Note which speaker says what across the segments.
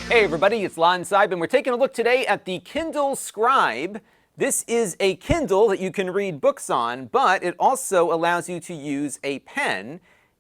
Speaker 1: Hey everybody, it's Lon.TV, and we're taking a look today at the Kindle Scribe. This is a Kindle that you can read books on, but it also allows you to use a pen,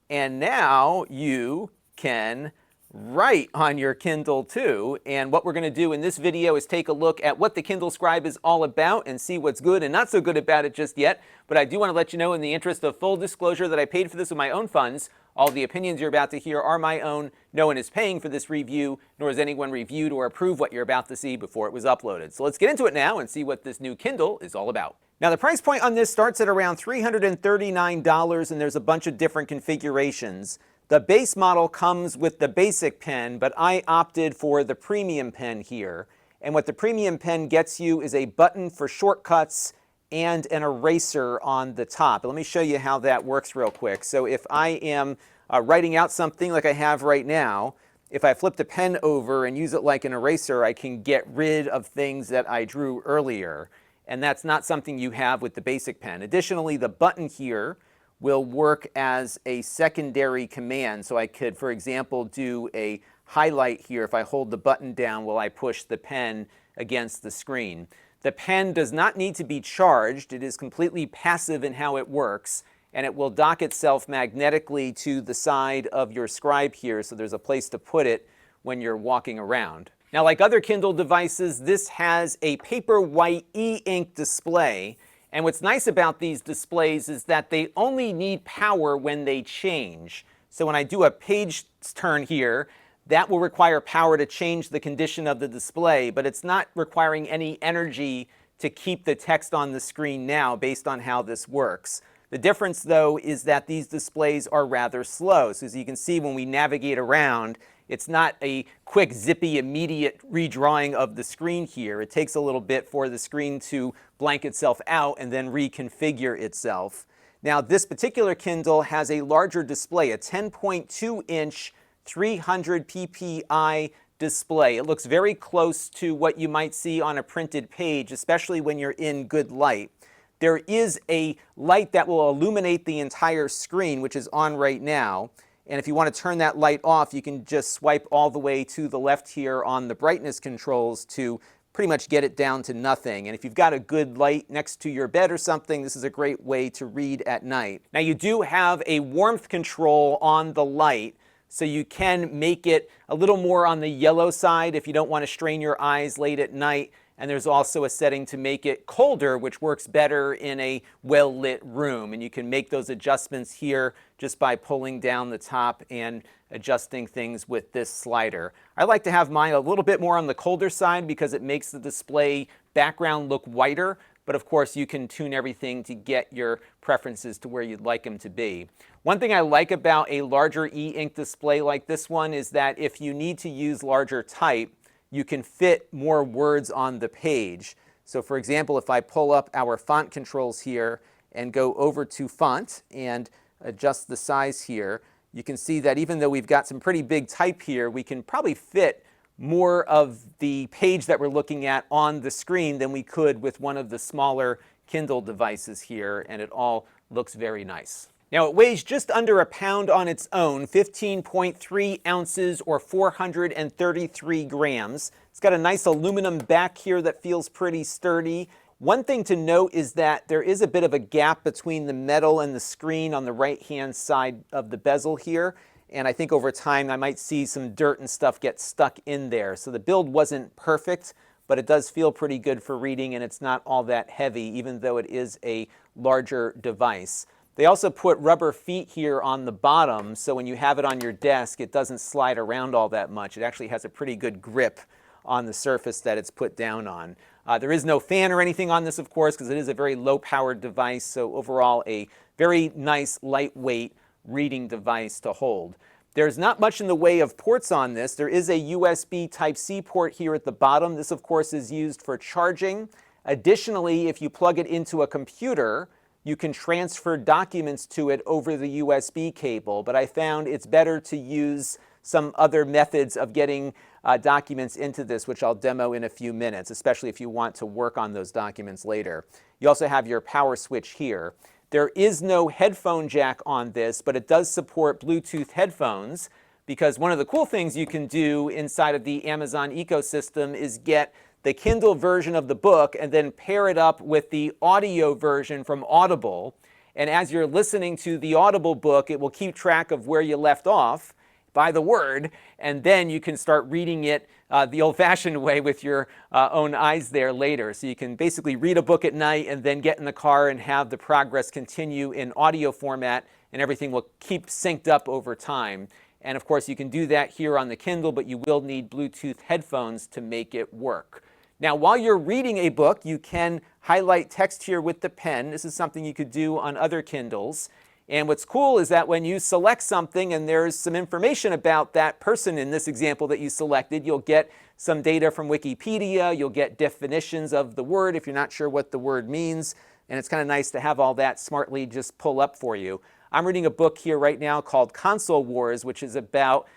Speaker 1: and now you can write on your Kindle too. And what we're going to do in this video is take a look at what the Kindle Scribe is all about and see what's good and not so good about it just yet. But I do want to let you know, in the interest of full disclosure, that I paid for this with my own funds. All the opinions you're about to hear are my own. No one is paying for this review, nor has anyone reviewed or approved what you're about to see before it was uploaded. So let's get into it now and see what this new Kindle is all about. Now, the price point on this starts at around $339, and there's a bunch of different configurations. The base model comes with the basic pen, but I opted for the premium pen here. And what the premium pen gets you is a button for shortcuts and an eraser on the top. Let me show you how that works real quick. So if I am writing out something like I have right now, if I flip the pen over and use it like an eraser, I can get rid of things that I drew earlier. And that's not something you have with the basic pen. Additionally, the button here will work as a secondary command. So I could, for example, do a highlight here if I hold the button down while I push the pen against the screen. The pen does not need to be charged. It is completely passive in how it works, and it will dock itself magnetically to the side of your Scribe here, so there's a place to put it when you're walking around. Now, like other Kindle devices, this has a Paperwhite e-ink display, and what's nice about these displays is that they only need power when they change. So when I do a page turn here, that will require power to change the condition of the display, but it's not requiring any energy to keep the text on the screen now based on how this works. The difference, though, is that these displays are rather slow. So as you can see, when we navigate around, it's not a quick, zippy, immediate redrawing of the screen here. It takes a little bit for the screen to blank itself out and then reconfigure itself. Now, this particular Kindle has a larger display, a 10.2-inch 300 ppi display. It looks very close to what you might see on a printed page, especially when you're in good light. There is a light that will illuminate the entire screen, which is on right now. And if you want to turn that light off, you can just swipe all the way to the left here on the brightness controls to pretty much get it down to nothing. And if you've got a good light next to your bed or something, this is a great way to read at night. Now, you do have a warmth control on the light, so you can make it a little more on the yellow side if you don't want to strain your eyes late at night. And there's also a setting to make it colder, which works better in a well-lit room. And you can make those adjustments here just by pulling down the top and adjusting things with this slider. I like to have mine a little bit more on the colder side because it makes the display background look whiter. But of course, you can tune everything to get your preferences to where you'd like them to be. One thing I like about a larger e-ink display like this one is that if you need to use larger type, you can fit more words on the page. So for example, if I pull up our font controls here and go over to font and adjust the size here, you can see that even though we've got some pretty big type here, we can probably fit more of the page that we're looking at on the screen than we could with one of the smaller Kindle devices here, and it all looks very nice. Now, it weighs just under a pound on its own, 15.3 ounces or 433 grams. It's got a nice aluminum back here that feels pretty sturdy. One thing to note is that there is a bit of a gap between the metal and the screen on the right-hand side of the bezel here. And I think over time I might see some dirt and stuff get stuck in there. So the build wasn't perfect, but it does feel pretty good for reading, and it's not all that heavy, even though it is a larger device. They also put rubber feet here on the bottom, so when you have it on your desk, it doesn't slide around all that much. It actually has a pretty good grip on the surface that it's put down on. There is no fan or anything on this, of course, because it is a very low-powered device, so overall a very nice, lightweight reading device to hold. There's not much in the way of ports on this. There is a USB Type-C port here at the bottom. This, of course, is used for charging. Additionally, if you plug it into a computer, you can transfer documents to it over the USB cable, but I found it's better to use some other methods of getting documents into this, which I'll demo in a few minutes, especially if you want to work on those documents later. You also have your power switch here. There is no headphone jack on this, but it does support Bluetooth headphones. because one of the cool things you can do inside of the Amazon ecosystem is get the Kindle version of the book and then pair it up with the audio version from Audible. And as you're listening to the Audible book, it will keep track of where you left off by the word, and then you can start reading it the old-fashioned way with your own eyes there later. So you can basically read a book at night and then get in the car and have the progress continue in audio format, and everything will keep synced up over time. And of course, you can do that here on the Kindle, but you will need Bluetooth headphones to make it work. Now, while you're reading a book, you can highlight text here with the pen. This is something you could do on other Kindles. And what's cool is that when you select something and there's some information about that person in this example that you selected, you'll get some data from Wikipedia, you'll get definitions of the word if you're not sure what the word means, and it's kind of nice to have all that smartly just pull up for you. I'm reading a book here right now called Console Wars, which is about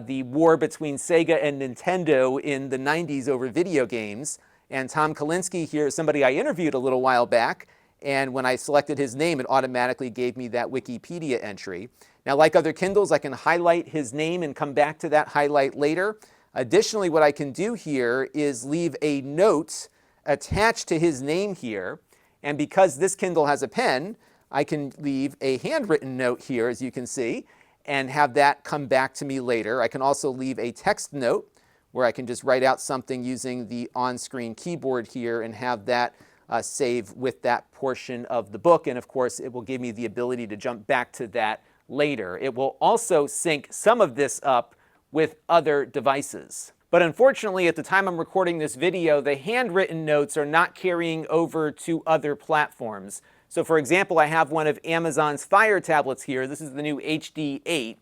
Speaker 1: the war between Sega and Nintendo in the 90s over video games. And Tom Kalinske here is somebody I interviewed a little while back, and when I selected his name, it automatically gave me that Wikipedia entry. Now, like other Kindles, I can highlight his name and come back to that highlight later. Additionally, what I can do here is leave a note attached to his name here. And because this Kindle has a pen, I can leave a handwritten note here, as you can see, and have that come back to me later. I can also leave a text note where I can just write out something using the on-screen keyboard here and have that save with that portion of the book. And of course, it will give me the ability to jump back to that later. It will also sync some of this up with other devices. But unfortunately, at the time I'm recording this video, the handwritten notes are not carrying over to other platforms. So for example, I have one of Amazon's Fire tablets here. This is the new HD8.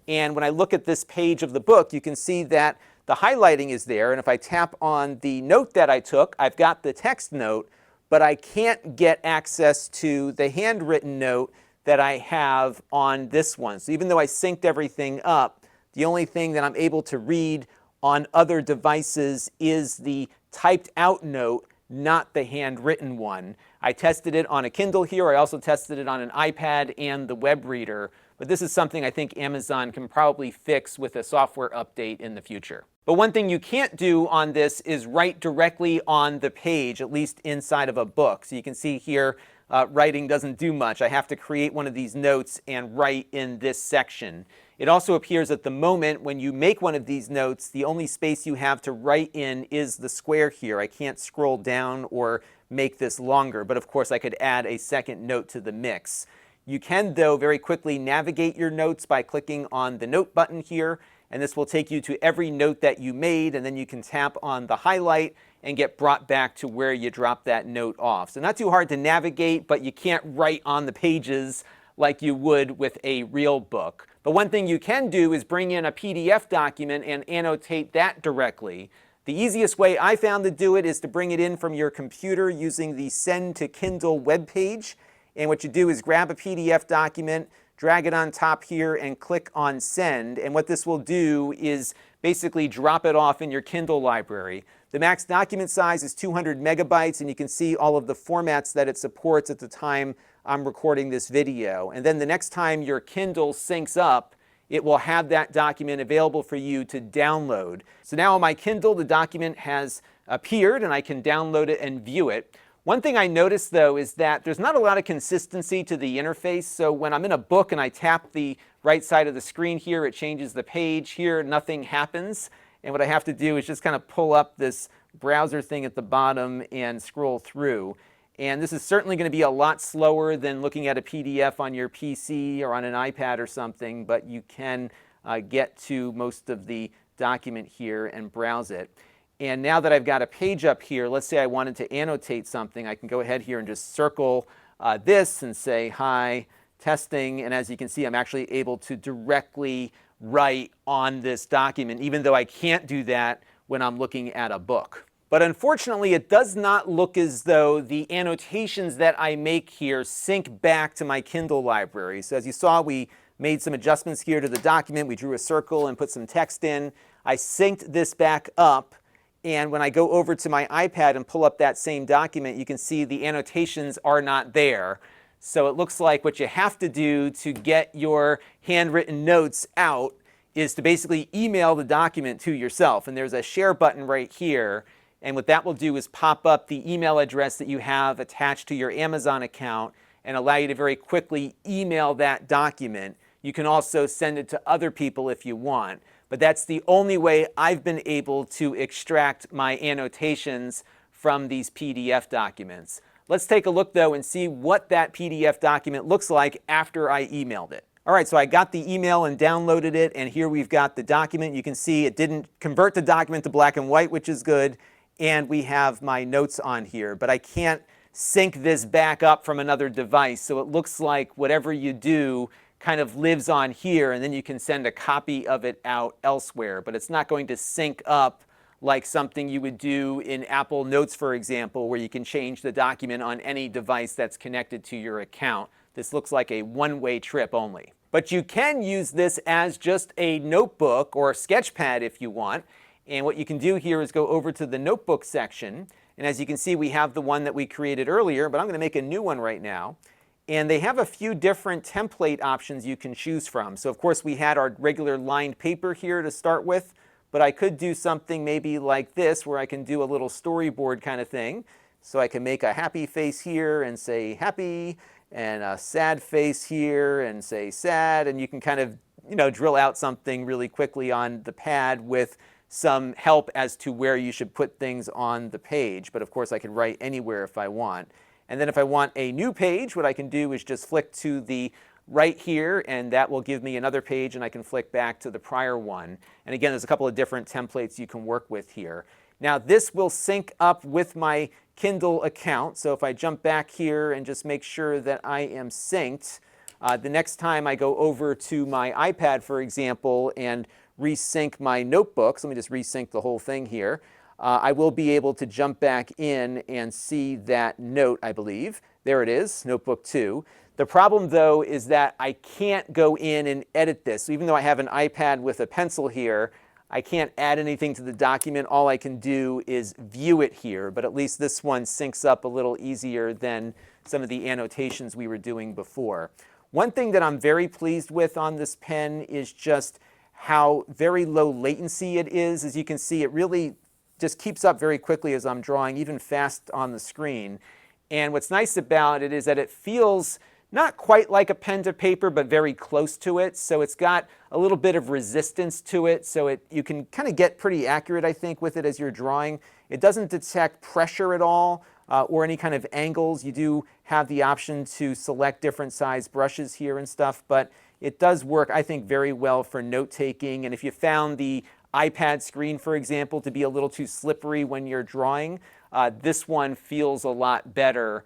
Speaker 1: And when I look at this page of the book, you can see that the highlighting is there. And if I tap on the note that I took, I've got the text note, but I can't get access to the handwritten note that I have on this one. So even though I synced everything up, the only thing that I'm able to read on other devices is the typed out note, not the handwritten one. I tested it on a Kindle here. I also tested it on an iPad and the web reader. But this is something I think Amazon can probably fix with a software update in the future. But one thing you can't do on this is write directly on the page, at least inside of a book. So you can see here, writing doesn't do much. I have to create one of these notes and write in this section. It also appears at the moment when you make one of these notes, the only space you have to write in is the square here. I can't scroll down or make this longer, but of course I could add a second note to the mix. You can, though, very quickly navigate your notes by clicking on the note button here, and this will take you to every note that you made, and then you can tap on the highlight and get brought back to where you dropped that note off. So not too hard to navigate, but you can't write on the pages like you would with a real book. But one thing you can do is bring in a PDF document and annotate that directly. The easiest way I found to do it is to bring it in from your computer using the Send to Kindle webpage. And what you do is grab a PDF document, drag it on top here, and click on Send. And what this will do is basically drop it off in your Kindle library. The max document size is 200 megabytes, and you can see all of the formats that it supports at the time I'm recording this video. And then the next time your Kindle syncs up, it will have that document available for you to download. So now on my Kindle, the document has appeared, and I can download it and view it. One thing I noticed, though, is that there's not a lot of consistency to the interface. So when I'm in a book and I tap the right side of the screen here, it changes the page. Here, nothing happens. And what I have to do is just kind of pull up this browser thing at the bottom and scroll through. And this is certainly going to be a lot slower than looking at a PDF on your PC or on an iPad or something, but you can get to most of the document here and browse it. And now that I've got a page up here, let's say I wanted to annotate something, I can go ahead here and just circle this and say, hi, testing. And as you can see, I'm actually able to directly write on this document, even though I can't do that when I'm looking at a book. But unfortunately, it does not look as though the annotations that I make here sync back to my Kindle library. So as you saw, we made some adjustments here to the document. We drew a circle and put some text in. I synced this back up. And when I go over to my iPad and pull up that same document, you can see the annotations are not there. So it looks like what you have to do to get your handwritten notes out is to basically email the document to yourself. And there's a share button right here. And what that will do is pop up the email address that you have attached to your Amazon account and allow you to very quickly email that document. You can also send it to other people if you want. But that's the only way I've been able to extract my annotations from these PDF documents. Let's take a look though and see what that PDF document looks like after I emailed it. All right, so I got the email and downloaded it, and here we've got the document. You can see it didn't convert the document to black and white, which is good, and we have my notes on here, but I can't sync this back up from another device, so it looks like whatever you do kind of lives on here, and then you can send a copy of it out elsewhere, but it's not going to sync up like something you would do in Apple Notes, for example, where you can change the document on any device that's connected to your account. This looks like a one-way trip only. But you can use this as just a notebook or a sketchpad if you want. And what you can do here is go over to the notebook section. And as you can see, we have the one that we created earlier, but I'm going to make a new one right now. And they have a few different template options you can choose from. So of course we had our regular lined paper here to start with, but I could do something maybe like this where I can do a little storyboard kind of thing. So I can make a happy face here and say happy, and a sad face here and say sad, and you can kind of, drill out something really quickly on the pad with some help as to where you should put things on the page. But of course I can write anywhere if I want. And then if I want a new page, what I can do is just flick to the right here, and that will give me another page, and I can flick back to the prior one. And again, there's a couple of different templates you can work with here. Now this will sync up with my Kindle account. So if I jump back here and just make sure that I am synced, the next time I go over to my iPad, for example, and resync my notebooks, let me just resync the whole thing here, I will be able to jump back in and see that note, I believe. There it is, Notebook 2. The problem, though, is that I can't go in and edit this. So even though I have an iPad with a pencil here, I can't add anything to the document. All I can do is view it here, but at least this one syncs up a little easier than some of the annotations we were doing before. One thing that I'm very pleased with on this pen is just how very low latency it is. As you can see, it really just keeps up very quickly as I'm drawing, even fast on the screen. And what's nice about it is that it feels not quite like a pen to paper, but very close to it. So it's got a little bit of resistance to it. So you can kind of get pretty accurate, I think, with it as you're drawing. It doesn't detect pressure at all or any kind of angles. You do have the option to select different size brushes here and stuff, but it does work, I think, very well for note-taking. And if you found the iPad screen, for example, to be a little too slippery when you're drawing, this one feels a lot better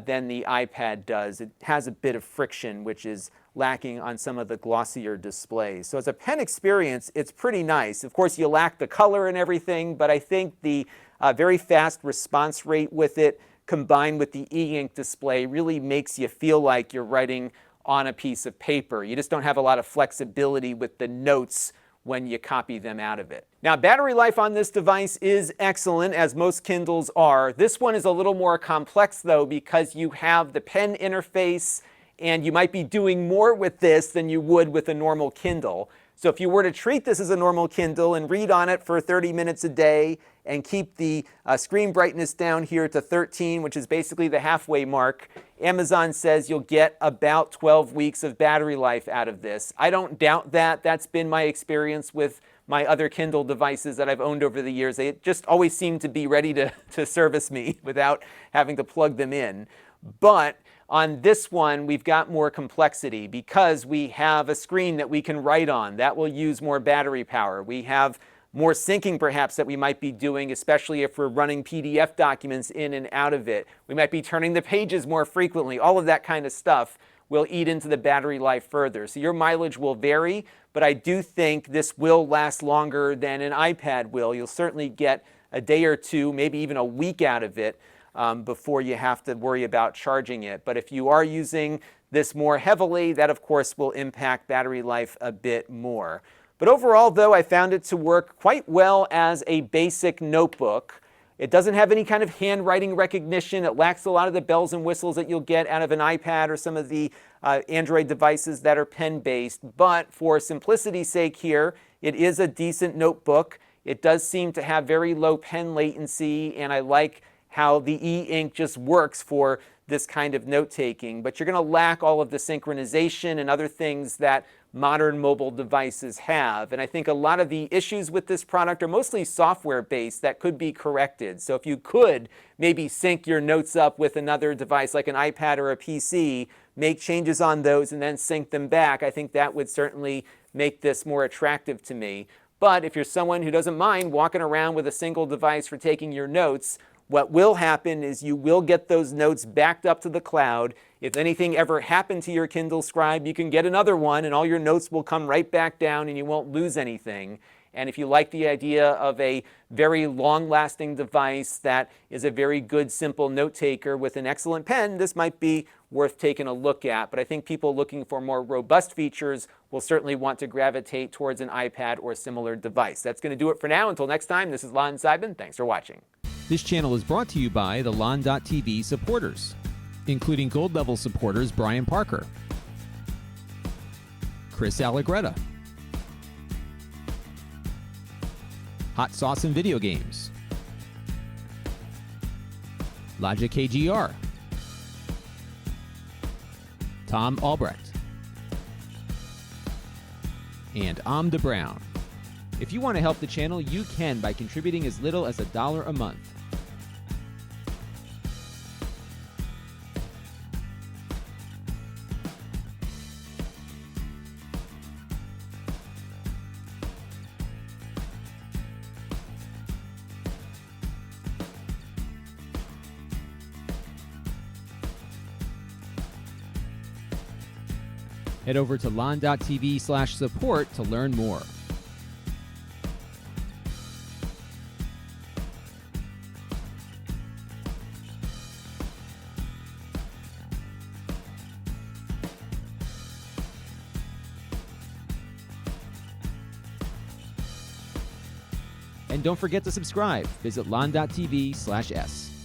Speaker 1: than the iPad does. It has a bit of friction, which is lacking on some of the glossier displays. So as a pen experience, it's pretty nice. Of course, you lack the color and everything, but I think the very fast response rate with it, combined with the e-ink display, really makes you feel like you're writing on a piece of paper. You just don't have a lot of flexibility with the notes when you copy them out of it. Now, battery life on this device is excellent, as most Kindles are. This one is a little more complex, though, because you have the pen interface, and you might be doing more with this than you would with a normal Kindle. So if you were to treat this as a normal Kindle and read on it for 30 minutes a day and keep the screen brightness down here to 13, which is basically the halfway mark, Amazon says you'll get about 12 weeks of battery life out of this. I don't doubt that. That's been my experience with my other Kindle devices that I've owned over the years. They just always seem to be ready to service me without having to plug them in. But on this one, we've got more complexity because we have a screen that we can write on. That will use more battery power. We have more syncing perhaps that we might be doing, especially if we're running PDF documents in and out of it. We might be turning the pages more frequently. All of that kind of stuff will eat into the battery life further. So your mileage will vary, but I do think this will last longer than an iPad will. You'll certainly get a day or two, maybe even a week out of it before you have to worry about charging it. But if you are using this more heavily, that of course will impact battery life a bit more. But overall, though, I found it to work quite well as a basic notebook. It doesn't have any kind of handwriting recognition. It lacks a lot of the bells and whistles that you'll get out of an iPad or some of the Android devices that are pen-based, but for simplicity's sake here, it is a decent notebook. It does seem to have very low pen latency, and I like how the e-ink just works for this kind of note-taking. But you're going to lack all of the synchronization and other things that modern mobile devices have. And I think a lot of the issues with this product are mostly software-based that could be corrected. So if you could maybe sync your notes up with another device like an iPad or a PC, make changes on those and then sync them back, I think that would certainly make this more attractive to me. But if you're someone who doesn't mind walking around with a single device for taking your notes, what will happen is you will get those notes backed up to the cloud. If anything ever happened to your Kindle Scribe, you can get another one and all your notes will come right back down and you won't lose anything. And if you like the idea of a very long-lasting device that is a very good, simple note taker with an excellent pen, this might be worth taking a look at. But I think people looking for more robust features will certainly want to gravitate towards an iPad or similar device. That's going to do it for now. Until next time, this is Lon.TV. Thanks for watching.
Speaker 2: This channel is brought to you by the Lon.TV supporters, including gold level supporters Brian Parker, Chris Allegretta, Hot Sauce and Video Games, Logic KGR, Tom Albrecht, and Amda Brown. If you want to help the channel, you can by contributing as little as $1 a month. Head over to lon.tv/support to learn more. And don't forget to subscribe. Visit lon.tv/s.